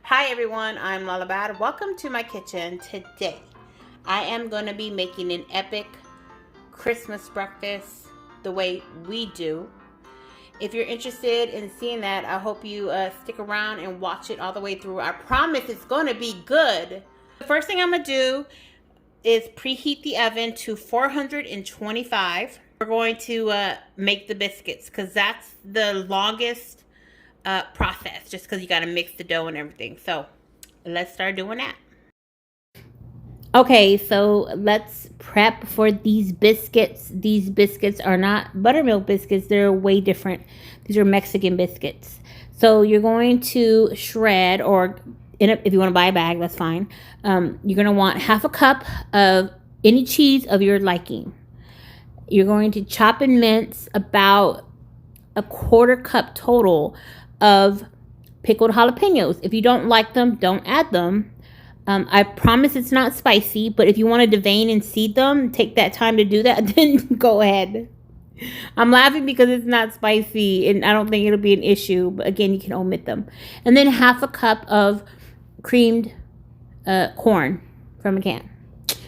Hi everyone, I'm Lalabad. Welcome to my kitchen. Today, I am going to be making an epic Christmas breakfast the way we do. If you're interested in seeing that, I hope you stick around and watch it all the way through. I promise it's going to be good. The first thing I'm going to do is preheat the oven to 425. We're going to make the biscuits because that's the longest process, just because you got to mix the dough and everything. So let's start doing that. Okay, so let's prep for these biscuits. These biscuits are not buttermilk biscuits. They're way different. These are Mexican biscuits. So you're going to shred, or if you want to buy a bag, that's fine. You're going to want half a cup of any cheese of your liking. You're going to chop and mince about a quarter cup total of pickled jalapenos. If you don't like them, don't add them. I promise it's not spicy, but if you want to devein and seed them, take that time to do that, then go ahead. I'm laughing because it's not spicy and I don't think it'll be an issue, but again, you can omit them. And then half a cup of creamed corn from a can. If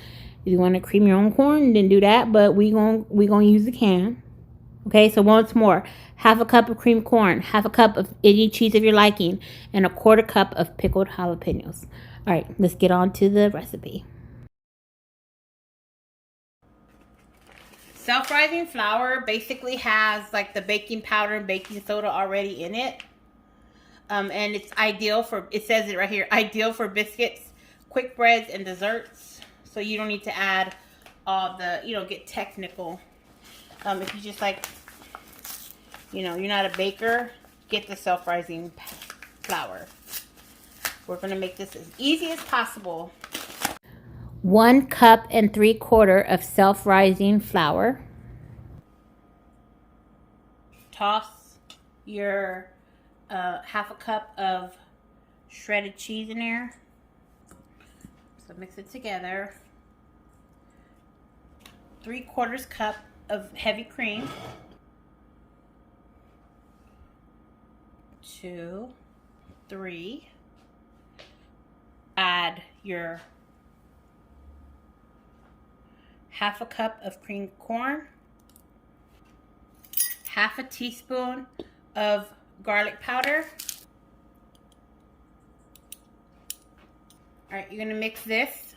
you want to cream your own corn, then do that, but we gonna use the can. Okay, so once more, half a cup of creamed corn, half a cup of any cheese of your liking, and a quarter cup of pickled jalapenos. All right, let's get on to the recipe. Self-rising flour basically has like the baking powder and baking soda already in it. And it's ideal for, it says it right here, ideal for biscuits, quick breads, and desserts. So you don't need to add all the, get technical. If you just like, you're not a baker, get the self-rising flour. We're going to make this as easy as possible. 1 cup and 3/4 of self-rising flour. Toss your half a cup of shredded cheese in there. So mix it together. 3/4 cup of heavy cream. 2, 3. Add your half a cup of creamed corn, half a teaspoon of garlic powder. All right, you're gonna mix this.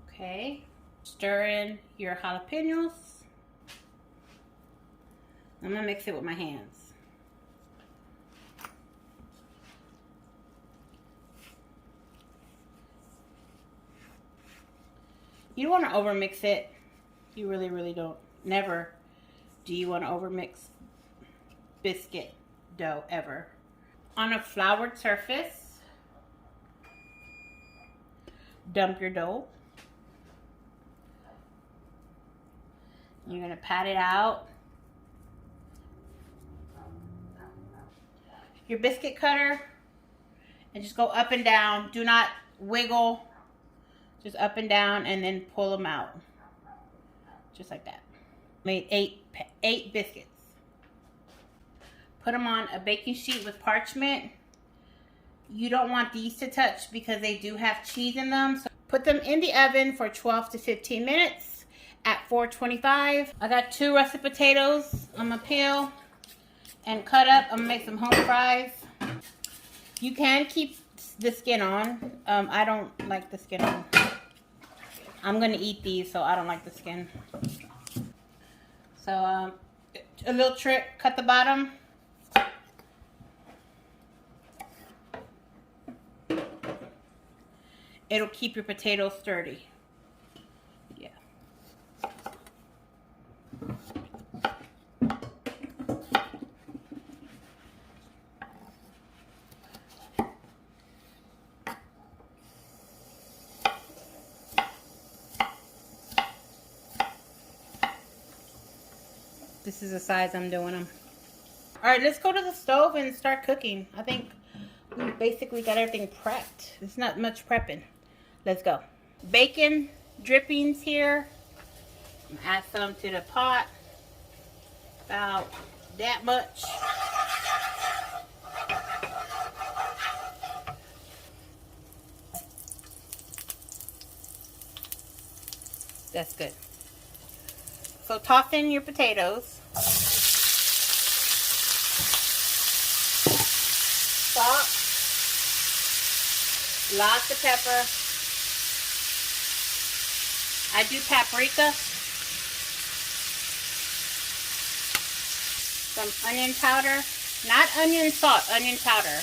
Okay, stir in your jalapenos. I'm gonna mix it with my hands. You don't want to overmix it. You really, really don't. Never do you want to overmix biscuit dough, ever. On a floured surface, dump your dough. You're going to pat it out. Your biscuit cutter, and just go up and down. Do not wiggle. Just up and down, and then pull them out. Just like that. Made eight biscuits. Put them on a baking sheet with parchment. You don't want these to touch because they do have cheese in them. So put them in the oven for 12 to 15 minutes at 425. I got 2 russet potatoes. I'm gonna peel and cut up. I'm gonna make some home fries. You can keep the skin on. I don't like the skin on. I'm gonna eat these, so I don't like the skin. So a little trick, cut the bottom. It'll keep your potatoes sturdy. Yeah. This is the size I'm doing them. All right, let's go to the stove and start cooking. I think we basically got everything prepped. It's not much prepping. Let's go. Bacon drippings here. Add some to the pot. About that much. That's good. So toss in your potatoes. Salt. Lots of pepper. I do paprika. Some onion powder. Not onion salt, onion powder.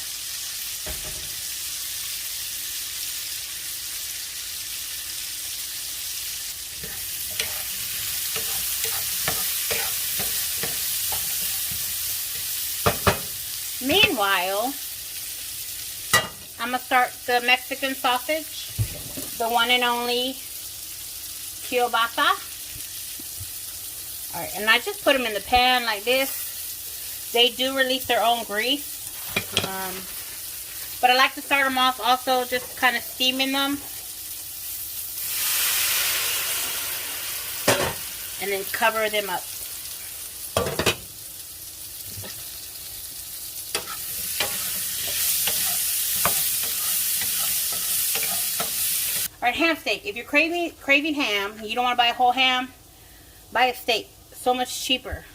Meanwhile, I'm going to start the Mexican sausage. The one and only kielbasa. Alright, and I just put them in the pan like this. They do release their own grease. But I like to start them off also just kind of steaming them. And then cover them up. Alright, ham steak. If you're craving ham, you don't want to buy a whole ham, buy a steak. So much cheaper.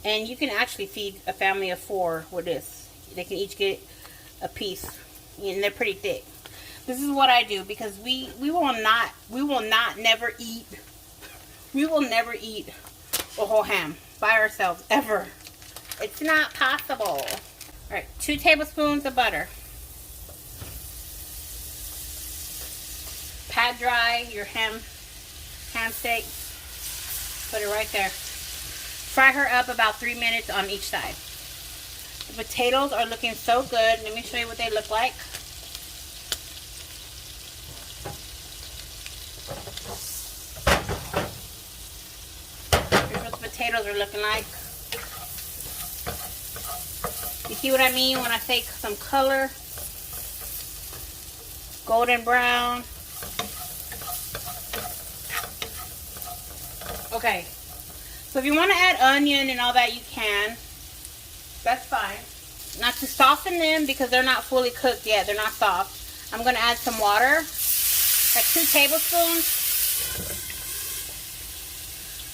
And you can actually feed a family of 4 with this. They can each get a piece. And they're pretty thick. This is what I do because we will never eat a whole ham by ourselves ever. It's not possible. Alright, 2 tablespoons of butter. Pat dry your ham steak. Put it right there. Fry her up about 3 minutes on each side. The potatoes are looking so good. Let me show you what they look like. Here's what the potatoes are looking like. You see what I mean when I say some color? Golden brown. Okay, so if you want to add onion and all that, you can. That's fine. Now to soften them, because they're not fully cooked yet, they're not soft, I'm going to add some water, like 2 tablespoons.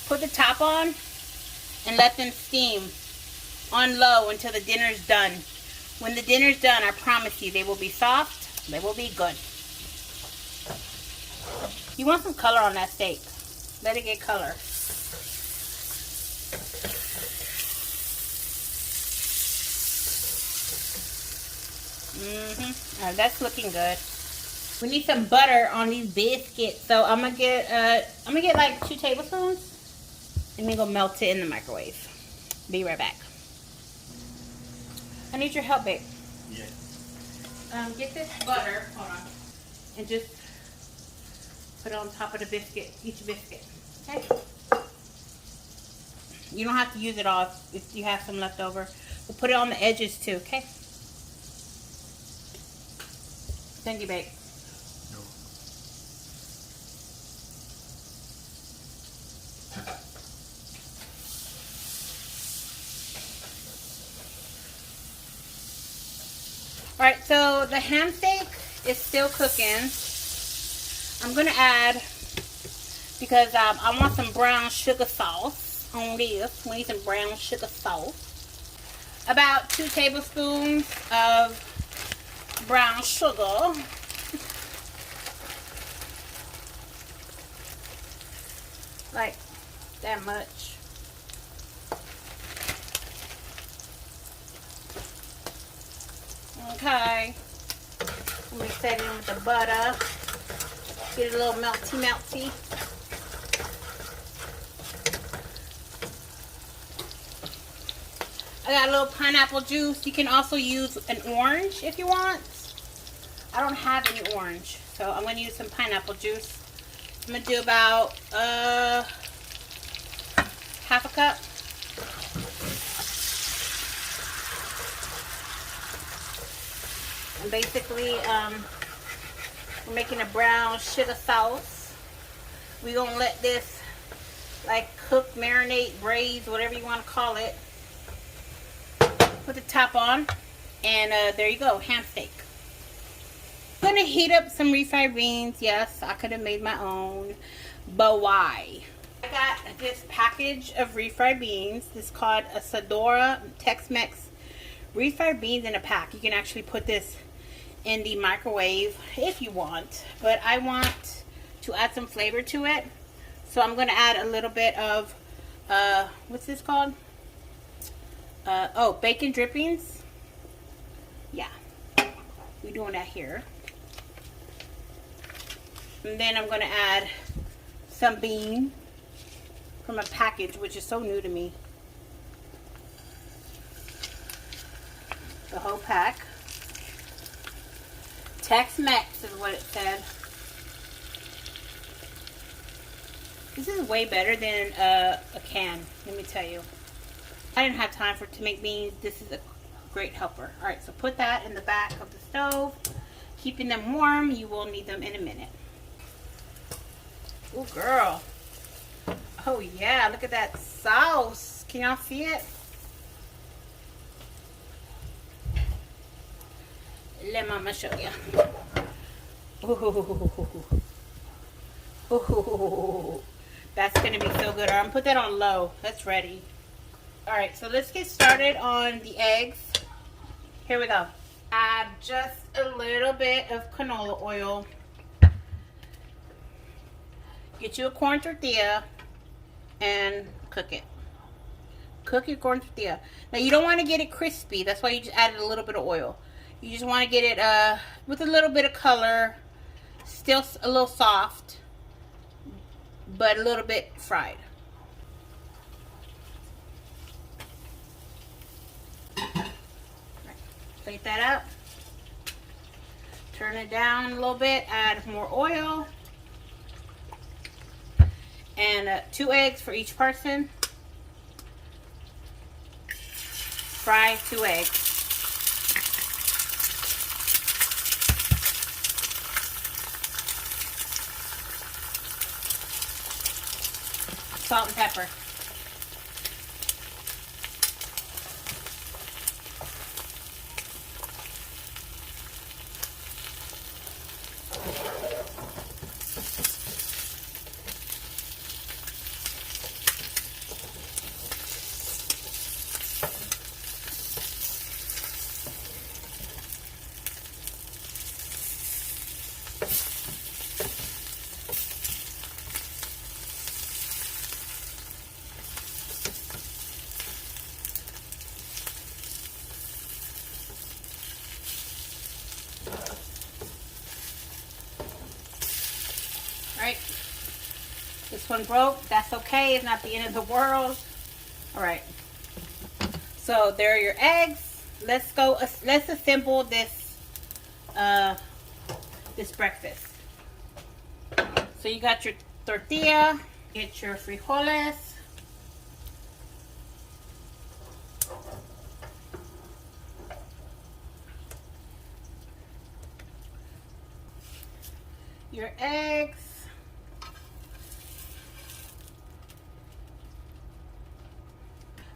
Put the top on and let them steam on low until the dinner's done. When the dinner's done, I promise you, they will be soft, they will be good. You want some color on that steak. Let it get color. Alright, that's looking good. We need some butter on these biscuits, so I'm gonna get like 2 tablespoons. And then go melt it in the microwave. Be right back. I need your help, babe. Yeah. Get this butter. Hold on. And just put it on top of the biscuit, each biscuit. Okay. You don't have to use it all if you have some left over. We'll put it on the edges too, okay? Thank you, babe. No. Alright, so the ham steak is still cooking. I'm going to add, because I want some brown sugar sauce on this. We need some brown sugar sauce. About 2 tablespoons of brown sugar. Like that much. Okay. Let me set it in with the butter. Get it a little melty. I got a little pineapple juice. You can also use an orange if you want. I don't have any orange, so I'm going to use some pineapple juice. I'm going to do about half a cup. And basically, we're making a brown sugar sauce. We're going to let this like cook, marinate, braise, whatever you want to call it, put the top on, and there you go, ham steak. I'm gonna heat up some refried beans. Yes, I could have made my own, but why? I got this package of refried beans. This is called a Sadora Tex-Mex refried beans in a pack. You can actually put this in the microwave if you want, but I want to add some flavor to it, so I'm gonna add a little bit of what's this called? Oh, bacon drippings. Yeah, we're doing that here. And then I'm gonna add some bean from a package, which is so new to me. The whole pack. Tex-Mex is what it said. This is way better than a can, let me tell you. I didn't have time to make beans. This is a great helper. Alright, so put that in the back of the stove. Keeping them warm. You will need them in a minute. Oh, girl. Oh, yeah. Look at that sauce. Can y'all see it? Let mama show you. Ooh. That's going to be so good. I'm going to put that on low. That's ready. Alright, so let's get started on the eggs. Here we go. Add just a little bit of canola oil. Get you a corn tortilla and cook it. Cook your corn tortilla. Now you don't want to get it crispy. That's why you just added a little bit of oil. You just want to get it with a little bit of color. Still a little soft, but a little bit fried. Plate that up. Turn it down a little bit. Add more oil. And 2 eggs for each person. Fry 2 eggs. Salt and pepper. Alright, this one broke. That's okay. It's not the end of the world. Alright, so there are your eggs. Let's assemble this this breakfast. So you got your tortilla, get your frijoles, your eggs,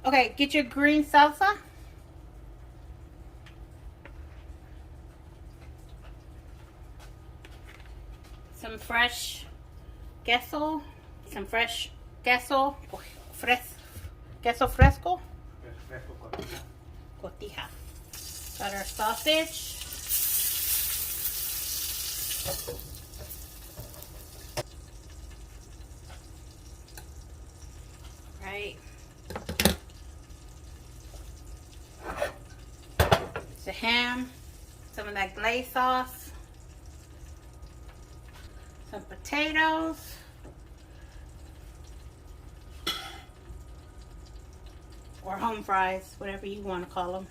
okay, get your green salsa, some fresh queso, queso fresco, cotija. Got our sausage. Right. The ham, some of that glaze sauce, some potatoes, or home fries, whatever you want to call them,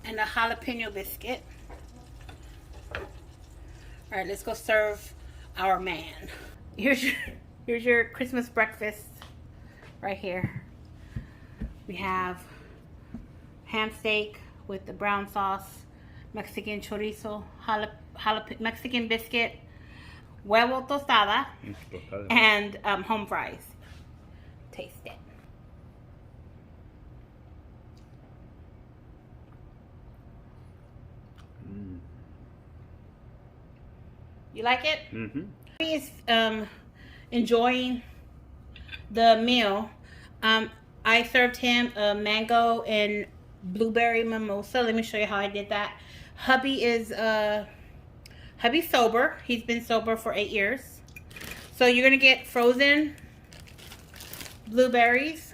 and a jalapeno biscuit. All right, let's go serve our man. Here's your Christmas breakfast right here. We have ham steak with the brown sauce, Mexican chorizo, Mexican biscuit, huevo tostada, and home fries. Taste it. You like it? Mm-hmm. He's enjoying the meal. I served him a mango and blueberry mimosa. Let me show you how I did that. Hubby's sober. He's been sober for 8 years. So you're gonna get frozen blueberries.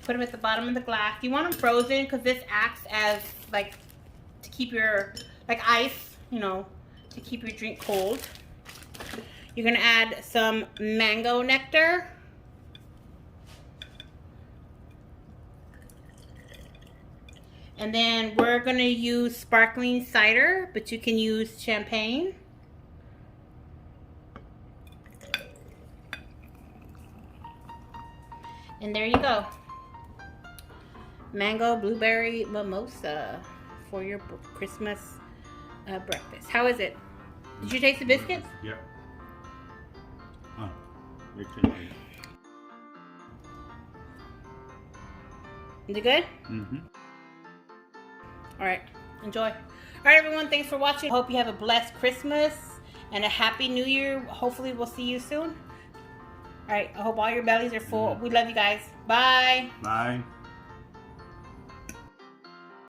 Put them at the bottom of the glass. You want them frozen because this acts as like to keep your like ice, you know, to keep your drink cold. You're gonna add some mango nectar. And then we're gonna use sparkling cider, but you can use champagne. And there you go. Mango blueberry mimosa for your Christmas breakfast. How is it? Did you taste the biscuits? Yeah. Oh, you can eat. Is it good? Mm-hmm. All right, enjoy. All right, everyone, thanks for watching. Hope you have a blessed Christmas and a happy New Year. Hopefully, we'll see you soon. All right, I hope all your bellies are full. We love you guys. Bye. Bye.